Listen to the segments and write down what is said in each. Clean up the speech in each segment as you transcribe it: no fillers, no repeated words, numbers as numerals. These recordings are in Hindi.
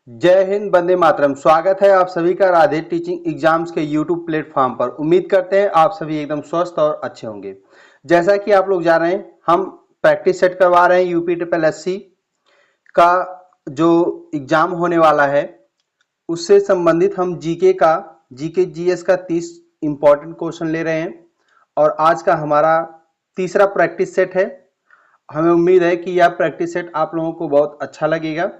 जय हिंद, वंदे मातरम। स्वागत है आप सभी का राधे टीचिंग एग्जाम्स के यूट्यूब प्लेटफॉर्म पर। उम्मीद करते हैं आप सभी एकदम स्वस्थ और अच्छे होंगे। जैसा कि आप लोग जान रहे हैं, हम प्रैक्टिस सेट करवा रहे हैं यूपी ट्रिपल एससी का जो एग्जाम होने वाला है उससे संबंधित हम जीके जीएस का 30 इंपॉर्टेंट क्वेश्चन ले रहे हैं और आज का हमारा तीसरा प्रैक्टिस सेट है। हमें उम्मीद है कि यह प्रैक्टिस सेट आप लोगों को बहुत अच्छा लगेगा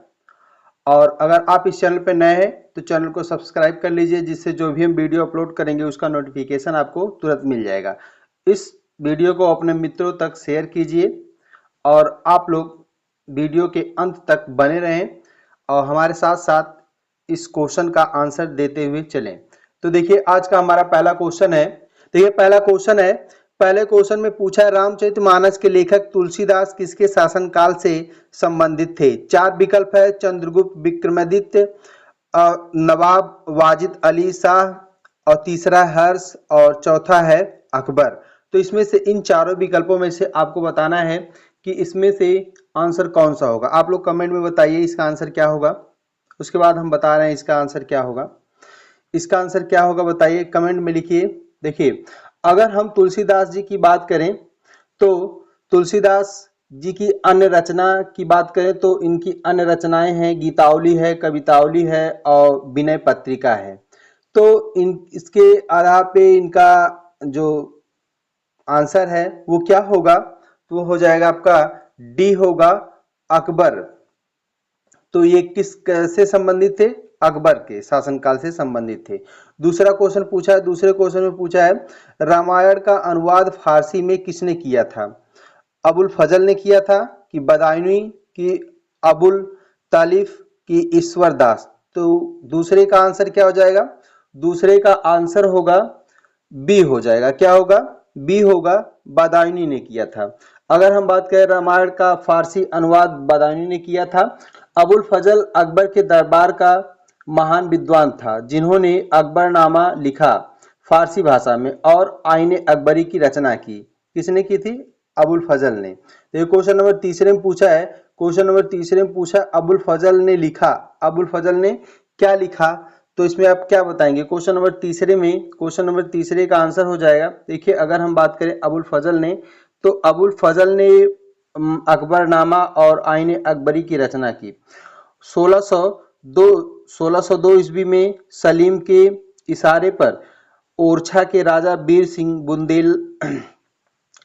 और अगर आप इस चैनल पर नए हैं तो चैनल को सब्सक्राइब कर लीजिए, जिससे जो भी हम वीडियो अपलोड करेंगे उसका नोटिफिकेशन आपको तुरंत मिल जाएगा। इस वीडियो को अपने मित्रों तक शेयर कीजिए और आप लोग वीडियो के अंत तक बने रहें और हमारे साथ साथ इस क्वेश्चन का आंसर देते हुए चलें। तो देखिए, आज का हमारा पहला क्वेश्चन है। देखिए, पहला क्वेश्चन है, पहले क्वेश्चन में पूछा है रामचरितमानस के लेखक तुलसीदास किसके शासनकाल से संबंधित थे। चार विकल्प है, चंद्रगुप्त, विक्रमादित्य, नवाब वाजिद अली शाह और तीसरा हर्ष और चौथा है अकबर। तो इसमें से इन चारों विकल्पों में से आपको बताना है कि इसमें से आंसर कौन सा होगा। आप लोग कमेंट में बताइए इसका आंसर क्या होगा। उसके बाद हम बता रहे हैं इसका आंसर क्या होगा। इसका आंसर क्या होगा बताइए, कमेंट में लिखिए। देखिए, अगर हम तुलसीदास जी की बात करें तो तुलसीदास जी की अन्य रचना की बात करें तो इनकी अन्य रचनाएं हैं, गीतावली है, कवितावली है और विनय पत्रिका है। तो इसके आधार पे इनका जो आंसर है वो क्या होगा, तो वो हो जाएगा आपका डी होगा, अकबर। तो ये किस से संबंधित थे, अकबर के शासनकाल से संबंधित थे। दूसरा क्वेश्चन पूछा है, दूसरे क्वेश्चन में पूछा है रामायण का अनुवाद फारसी में किसने किया था। अबुल फजल ने किया था कि बदायूनी की अबुल तालिफ की ईश्वर दास। तो दूसरे का आंसर क्या हो जाएगा, दूसरे का आंसर होगा बी हो जाएगा। क्या होगा, बी होगा, बदायूनी ने किया था। अगर हम बात करें रामायण का फारसी अनुवाद बदायूनी ने किया था। अबुल फजल अकबर के दरबार का महान विद्वान था जिन्होंने अकबरनामा लिखा फारसी भाषा में और आईने अकबरी की रचना की। किसने की थी, अबुल फजल ने। तो क्वेश्चन नंबर तीसरे में पूछा है, क्वेश्चन नंबर तीसरे में पूछा अबुल फजल ने लिखा, अबुल फजल ने क्या लिखा। तो इसमें आप क्या बताएंगे क्वेश्चन नंबर तीसरे में, क्वेश्चन नंबर तीसरे का आंसर हो जाएगा। देखिए, अगर हम बात करें अबुल फजल ने, तो अबुल फजल ने अकबरनामा और आईने अकबरी की रचना की 1602 ईस्वी में सलीम के इशारे पर ओरछा के राजा वीर सिंह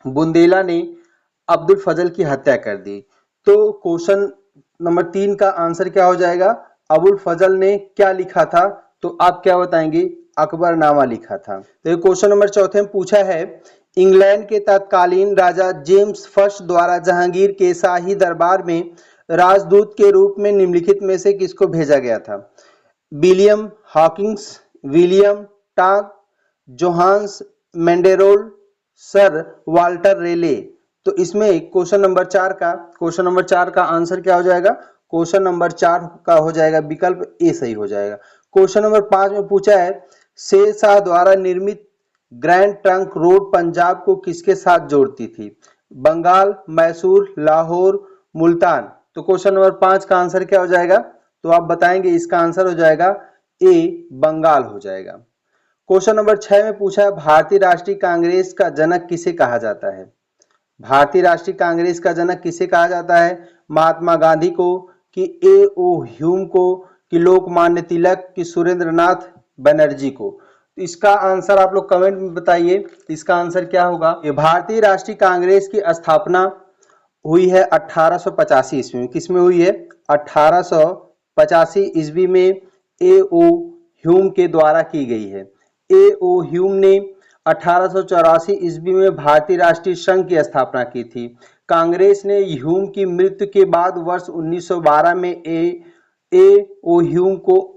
बुंदेला ने अब्दुल फजल की हत्या कर दी। तो क्वेश्चन नंबर 3 का आंसर क्या हो जाएगा, अबुल फजल ने क्या लिखा था। तो आप क्या बताएंगे, अकबरनामा लिखा था। तो क्वेश्चन नंबर चौथे में पूछा है इंग्लैंड के तत्कालीन राजा जेम्स फर्स्ट द्वारा जहांगीर के शाही दरबार में राजदूत के रूप में निम्नलिखित में से किसको भेजा गया था। विलियम हॉकिंस, विलियम टाक, जोहान्स मेंडेरोल, सर वाल्टर रेले। तो इसमें क्वेश्चन नंबर 4 का आंसर क्या हो जाएगा, क्वेश्चन नंबर 4 का हो जाएगा विकल्प ए सही हो जाएगा। क्वेश्चन नंबर 5 में पूछा है शेर शाह द्वारा निर्मित ग्रैंड ट्रंक रोड पंजाब को किसके साथ जोड़ती थी। बंगाल, मैसूर, लाहौर, मुल्तान। तो क्वेश्चन नंबर 5 का आंसर क्या हो जाएगा, तो आप बताएंगे इसका आंसर हो जाएगा ए, बंगाल हो जाएगा। क्वेश्चन नंबर 6 में पूछा है भारतीय राष्ट्रीय कांग्रेस का जनक किसे कहा जाता है। भारतीय राष्ट्रीय कांग्रेस का जनक किसे कहा जाता है, महात्मा गांधी को कि ए ओ ह्यूम को कि लोकमान्य तिलक कि सुरेंद्रनाथ बनर्जी को। तो इसका आंसर आप लोग कमेंट में बताइए, इसका आंसर क्या होगा। भारतीय राष्ट्रीय कांग्रेस की स्थापना हुई है 1885 ईस्वी में। किसमें हुई है, 1885 ईस्वी में ए ओ ह्यूम के द्वारा की गई है। ए ओ ह्यूम ने 1884 ईस्वी में भारतीय राष्ट्रीय संघ की स्थापना की थी। कांग्रेस ने ह्यूम की मृत्यु के बाद वर्ष 1912 में ए ओ ह्यूम को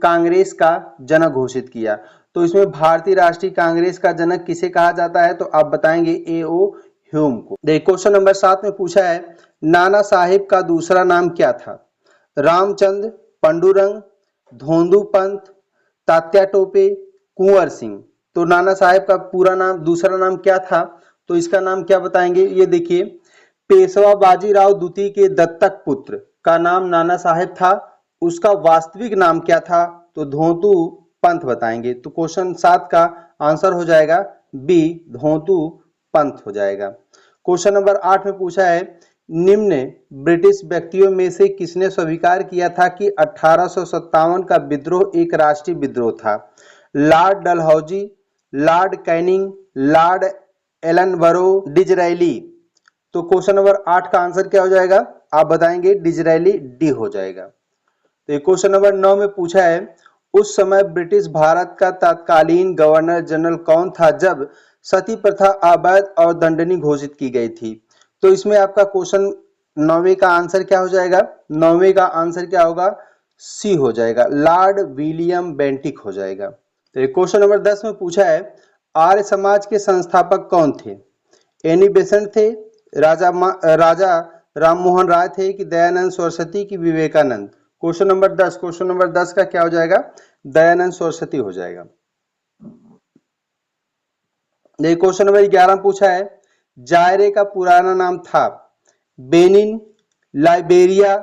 कांग्रेस का जनक घोषित किया। तो इसमें भारतीय राष्ट्रीय कांग्रेस का जनक किसे कहा जाता है, तो आप बताएंगे ए ओ ह्यूम को। देखिए, क्वेश्चन नंबर 7 में पूछा है नाना साहेब का दूसरा नाम क्या था। रामचंद्र, पंडुरंग, धोंदू पंत, तात्या टोपे, कुंवर सिंह। तो नाना साहेब का पूरा नाम, दूसरा नाम क्या था, तो इसका नाम क्या बताएंगे। ये देखिए, पेशवा बाजीराव द्वितीय के दत्तक पुत्र का नाम नाना साहेब था। उसका वास्तविक नाम क्या था, तो धोंतू पंथ बताएंगे। तो क्वेश्चन 7 का आंसर हो जाएगा बी, धोंतू पंथ हो जाएगा। क्वेश्चन नंबर 8 में पूछा है, निम्न ब्रिटिश व्यक्तियों में से किसने स्वीकार किया था कि 1857 का विद्रोह एक राष्ट्रीय विद्रोह था? Lord Dalhousie, lord Canning, lord Ellenborough, Disraeli. तो क्वेश्चन नंबर 8 का आंसर क्या हो जाएगा, आप बताएंगे डिजरायली, डी हो जाएगा। तो क्वेश्चन नंबर 9 में पूछा है, उस समय ब्रिटिश भारत का तत्कालीन गवर्नर जनरल कौन था जब सती प्रथा अवैध और दंडनीय घोषित की गई थी? तो इसमें आपका क्वेश्चन 9वें का आंसर क्या हो जाएगा, 9वें का आंसर क्या होगा, सी हो जाएगा, लॉर्ड विलियम बेंटिक हो जाएगा। तो क्वेश्चन नंबर 10 में पूछा है, आर्य समाज के संस्थापक कौन थे? एनी बेसेंट थे, राजा राम मोहन राय थे, कि दयानंद सरस्वती, की विवेकानंद? क्वेश्चन नंबर 10 का क्या हो जाएगा, दयानंद सरस्वती हो जाएगा। देखिए क्वेश्चन नंबर 11 पूछा है, जायरे का पुराना नाम था Benin, Liberia,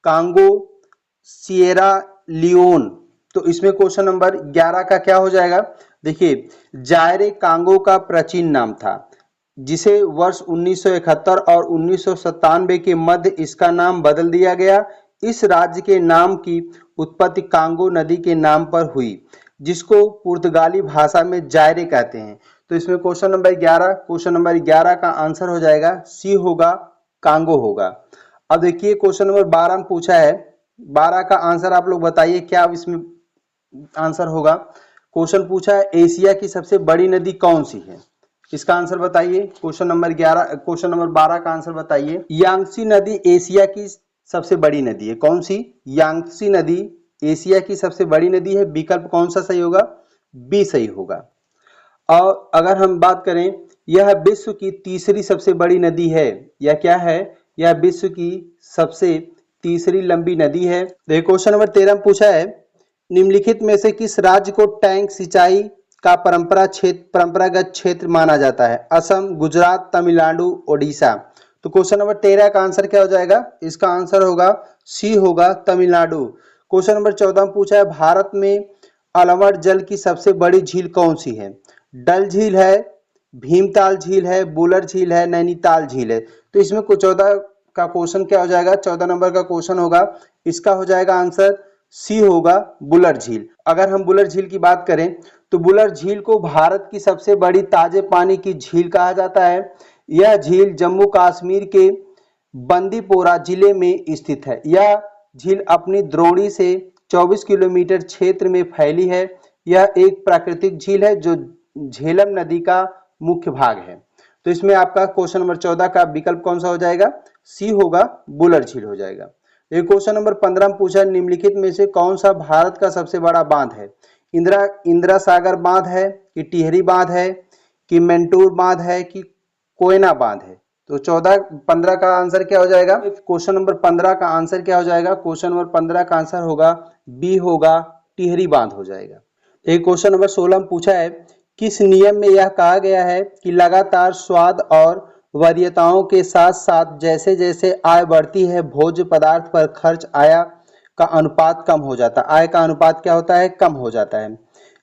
Congo, Sierra Leone. तो इसमें क्वेश्चन नंबर 11 का क्या हो जाएगा, देखिए जायरे कांगो का प्राचीन नाम था, जिसे वर्ष 1971 और 1997 के मध्य इसका नाम बदल दिया गया। इस राज्य के नाम की उत्पत्ति कांगो नदी के नाम पर हुई, जिसको पुर्तगाली भाषा में जायरे कहते हैं। तो इसमें क्वेश्चन नंबर 11 का आंसर हो जाएगा सी होगा, कांगो होगा। अब देखिए क्वेश्चन नंबर 12 में पूछा है, 12 का आंसर आप लोग बताइए क्या इसमें आंसर होगा। क्वेश्चन पूछा है, एशिया की सबसे बड़ी नदी कौन सी है? इसका आंसर बताइए। क्वेश्चन नंबर 12 का आंसर बताइए। यांगत्से नदी एशिया की सबसे बड़ी नदी है, कौन सी? यांगत्से नदी एशिया की सबसे बड़ी नदी है। विकल्प कौन सा सही होगा, बी सही होगा। और अगर हम बात करें, यह विश्व की तीसरी सबसे बड़ी नदी है। यह क्या है, यह विश्व की सबसे तीसरी लंबी नदी है। देखिए क्वेश्चन नंबर 13 में पूछा है, निम्नलिखित में से किस राज्य को टैंक सिंचाई का परंपरागत क्षेत्र माना जाता है? असम, गुजरात, तमिलनाडु, ओडिशा। तो क्वेश्चन नंबर 13 का आंसर क्या हो जाएगा, इसका आंसर होगा सी होगा, तमिलनाडु। क्वेश्चन नंबर 14 में पूछा है, भारत में अलवर जल की सबसे बड़ी झील कौन सी है? डल झील है, भीमताल झील है, बुलर झील है, नैनीताल झील है। तो इसमें 14 का क्वेश्चन क्या हो जाएगा, 14 नंबर का क्वेश्चन होगा, इसका हो जाएगा आंसर सी होगा, बुलर झील। अगर हम बुलर झील की बात करें तो बुलर झील को भारत की सबसे बड़ी ताजे पानी की झील कहा जाता है। यह झील जम्मू कश्मीर के बंदीपोरा जिले में स्थित है। यह झील अपनी द्रोणी से 24 किलोमीटर क्षेत्र में फैली है। यह एक प्राकृतिक झील है जो झेलम नदी का मुख्य भाग है। तो इसमें आपका क्वेश्चन नंबर 14 का विकल्प कौन सा हो जाएगा, सी होगा, बुलर झील हो जाएगा। ये क्वेश्चन नंबर 15 में पूछा, निम्नलिखित में से कौन सा भारत का सबसे बड़ा बांध है? इंदिरा सागर बांध है, कि टिहरी बांध है, कि मेंटूर बांध है, कि कोयना बांध है? तो 15 का आंसर क्या हो जाएगा, क्वेश्चन नंबर 15 का आंसर क्या हो जाएगा, क्वेश्चन नंबर 15 का आंसर होगा बी होगा, टिहरी बांध हो जाएगा। एक क्वेश्चन नंबर 16 में पूछा है, किस नियम में यह कहा गया है कि लगातार स्वाद और वरीयताओं के साथ साथ जैसे जैसे आय बढ़ती है भोज्य पदार्थ पर खर्च आय का अनुपात कम हो जाता है? आय का अनुपात क्या होता है, कम हो जाता है।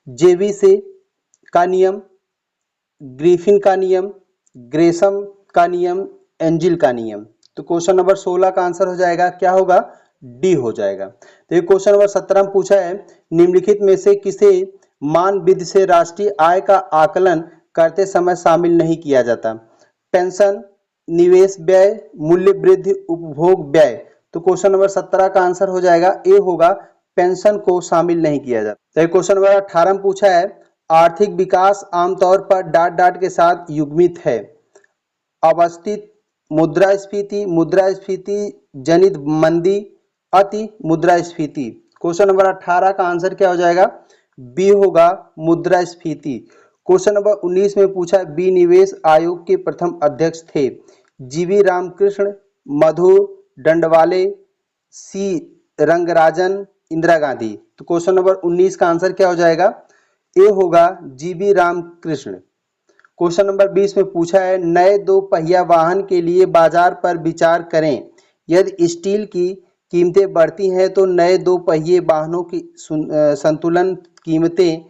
जेबी से का नियम, ग्रिफिन का नियम, ग्रेसम का नियम, एंजिल का नियम। तो क्वेश्चन नंबर 16 का आंसर हो जाएगा, क्या होगा, डी हो जाएगा। तो ये क्वेश्चन नंबर 17 में पूछा है, निम्नलिखित में से किसे मानविधि से राष्ट्रीय आय का आकलन करते समय शामिल नहीं किया जाता? पेंशन, निवेश व्यय, मूल्य वृद्धि, उपभोग व्यय। तो क्वेश्चन नंबर 17 का आंसर हो जाएगा ए होगा, पेंशन को शामिल नहीं किया जाता। तो क्वेश्चन नंबर 18 में पूछा है, आर्थिक विकास आमतौर पर डॉट डॉट के साथ युग्मित है। अवस्थित, मुद्रास्फीति जनित मंदी, अति मुद्रास्फीति। क्वेश्चन नंबर 18 का आंसर क्या हो जाएगा, बी होगा, मुद्रास्फीति। क्वेश्चन नंबर 19 में पूछा, बी निवेश आयोग के प्रथम अध्यक्ष थे? जीवी रामकृष्ण, मधु दंडवाले, सी रंगराजन, इंदिरा गांधी। तो क्वेश्चन नंबर 19 का आंसर क्या हो जाएगा, ए होगा, जीवी रामकृष्ण। क्वेश्चन नंबर 20 में पूछा है, नए 2 पहिया वाहन के लिए बाजार पर विचार करें। यदि स्टील की कीमतें बढ़ती हैं तो नए दो पहिए वाहनों की संतुलन कीमतें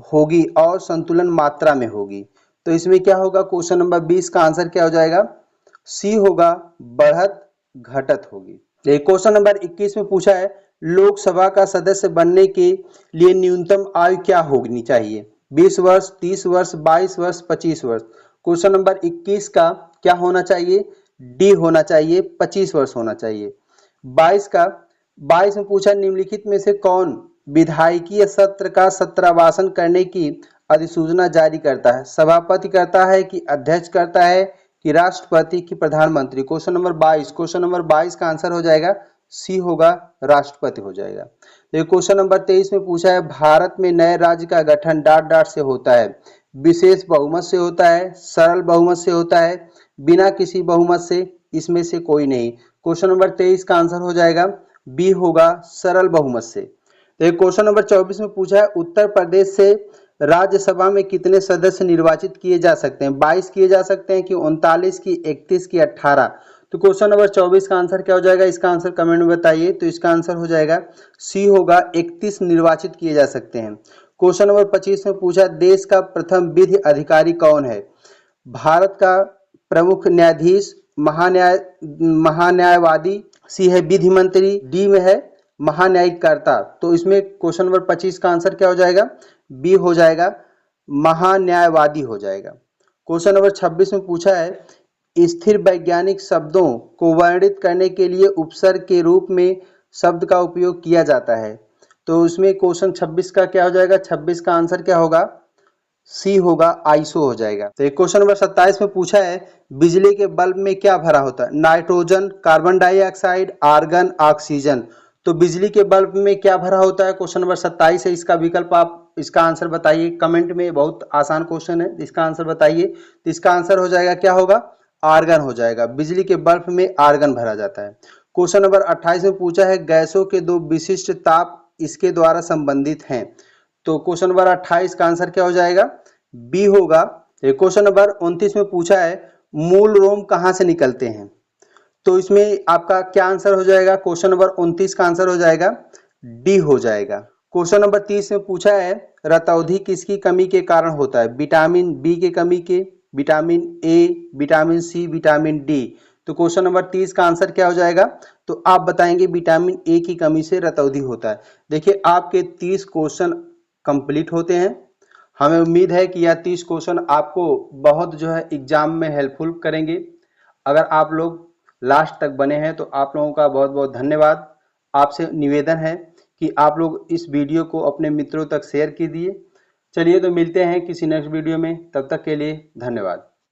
होगी और संतुलन मात्रा में होगी। तो इसमें क्या होगा, क्वेश्चन नंबर 20 का आंसर क्या हो जाएगा, सी होगा, बढ़त घटत होगी। क्वेश्चन नंबर 21 में पूछा है लोकसभा का सदस्य बनने के लिए न्यूनतम आयु क्या होनी चाहिए, 20 वर्ष, 30 वर्ष, 22 वर्ष, 25 वर्ष। क्वेश्चन नंबर 21 का क्या होना चाहिए, डी होना चाहिए, 25 वर्ष होना चाहिए। 22 में पूछा निम्नलिखित में से कौन विधायिकीय सत्र का सत्रावासन करने की अधिसूचना जारी करता है, सभापति करता है कि अध्यक्ष करता है कि राष्ट्रपति की प्रधानमंत्री। क्वेश्चन नंबर 22 का आंसर हो जाएगा सी होगा, राष्ट्रपति हो जाएगा। तो क्वेश्चन नंबर 23 में पूछा है भारत में नए राज्य का गठन डॉट डॉट से होता है, विशेष बहुमत से होता है, सरल बहुमत से होता है, बिना किसी बहुमत से, इसमें से कोई नहीं। क्वेश्चन नंबर 23 का आंसर हो जाएगा बी होगा, सरल बहुमत से। तो क्वेश्चन नंबर 24 में पूछा है उत्तर प्रदेश से राज्यसभा में कितने सदस्य निर्वाचित किए जा सकते हैं, 22 किए जा सकते हैं कि 39 की, 31 की, 18। तो क्वेश्चन नंबर 24 का आंसर क्या हो जाएगा, इसका आंसर कमेंट में बताइए। तो इसका आंसर हो जाएगा सी होगा, 31 निर्वाचित किए जा सकते हैं। क्वेश्चन नंबर 25 में पूछा देश का प्रथम विधि अधिकारी कौन है, भारत का प्रमुख न्यायाधीश, महान्यायवादी, सी है विधि मंत्री, डी में है महान्यायिकर्ता। तो इसमें क्वेश्चन नंबर 25 का आंसर क्या हो जाएगा, बी हो जाएगा, महान्यायवादी हो जाएगा। क्वेश्चन नंबर 26 में पूछा है स्थिर वैज्ञानिक शब्दों को वर्णित करने के लिए उपसर्ग के रूप में शब्द का उपयोग किया जाता है। तो उसमें क्वेश्चन 26 का क्या हो जाएगा, 26 का आंसर क्या होगा, सी होगा, आइसो हो जाएगा। तो क्वेश्चन नंबर 27 में पूछा है बिजली के बल्ब में क्या भरा होता है, nitrogen, carbon dioxide, argon, oxygen. तो बिजली के बल्ब में क्या भरा होता है, क्वेश्चन नंबर 27 है। इसका विकल्प आप इसका आंसर बताइए कमेंट में, बहुत आसान क्वेश्चन है, इसका आंसर बताइए। तो इसका आंसर हो जाएगा क्या होगा, आर्गन हो जाएगा। बिजली के बल्ब में आर्गन भरा जाता है। क्वेश्चन नंबर 28 में पूछा है गैसों के दो विशिष्ट ताप इसके द्वारा संबंधित हैं। तो क्वेश्चन नंबर 28 का आंसर क्या हो जाएगा, बी होगा। क्वेश्चन नंबर 29 में पूछा है मूल रोम कहां से निकलते हैं। तो इसमें आपका क्या आंसर हो जाएगा, क्वेश्चन नंबर 29 का आंसर हो जाएगा डी हो जाएगा। क्वेश्चन नंबर 30 में पूछा है रतौंधी किसकी कमी के कारण होता है, विटामिन बी के कमी के, vitamin A, vitamin C, vitamin D. तो क्वेश्चन नंबर 30 का आंसर क्या हो जाएगा, तो आप बताएंगे विटामिन ए की कमी से रतौंधी होता है। देखिए आपके 30 क्वेश्चन कंप्लीट होते हैं। हमें उम्मीद है कि यह 30 क्वेश्चन आपको बहुत जो है एग्जाम में हेल्पफुल करेंगे। अगर आप लोग लास्ट तक बने हैं तो आप लोगों का बहुत बहुत धन्यवाद। आपसे निवेदन है कि आप लोग इस वीडियो को अपने मित्रों तक शेयर कीजिए। चलिए तो मिलते हैं किसी नेक्स्ट वीडियो में, तब तक के लिए धन्यवाद।